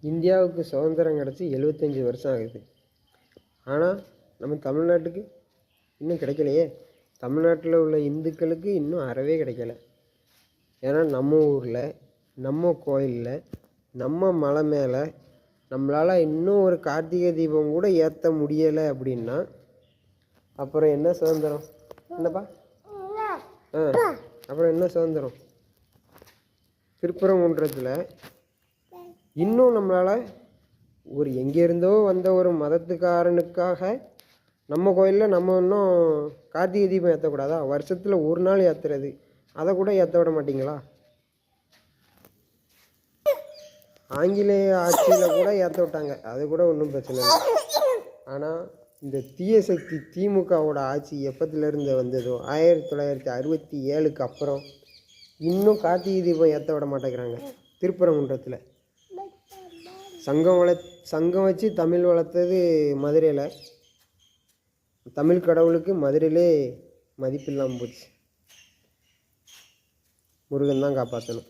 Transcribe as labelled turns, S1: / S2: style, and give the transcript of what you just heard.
S1: இந்தியாவுக்கு சுதந்திரம் கிடச்சி 75 வருஷம் ஆகுது. ஆனால் நம்ம தமிழ்நாட்டுக்கு இன்னும் கிடைக்கலையே. தமிழ்நாட்டில் உள்ள இந்துக்களுக்கு இன்னும் அறவே கிடைக்கல. ஏன்னா நம்ம ஊரில், நம்ம கோயிலில், நம்ம மலை மேலே நம்மளால் இன்னும் ஒரு கார்த்திகை தீபம் கூட ஏற்ற முடியலை அப்படின்னா அப்புறம் என்ன சுதந்திரம்? என்னப்பா? அப்புறம் என்ன சுதந்திரம்? திருப்பரங்குன்றத்தில் இன்னும் நம்மளால் ஒரு எங்கேருந்தோ வந்த ஒரு மதத்துக்காரனுக்காக நம்ம கோயிலில் நம்ம இன்னும் கார்த்திகை தீபம் ஏற்றக்கூடாதா? வருஷத்தில் ஒரு நாள் ஏற்றுறது, அதை கூட ஏற்ற விட மாட்டிங்களா? ஆங்கிலேய ஆட்சியில் கூட ஏற்ற விட்டாங்க, அது கூட ஒன்றும் பிரச்சனை இல்லை. ஆனால் இந்த தீய சக்தி திமுகவோட ஆட்சி எப்போத்துலேருந்து வந்ததோ 1967க்கு அப்புறம் இன்னும் கார்த்திகை தீபம் ஏற்ற விட மாட்டேங்கிறாங்க. திருப்பரங்குன்றத்தில் சங்கம் வச்சு தமிழ் வளர்த்தது மதுரையில். தமிழ் கடவுளுக்கு மதுரையிலே மதிப்பில்லாமல் போச்சு. முருகன் தான் காப்பாற்றணும்.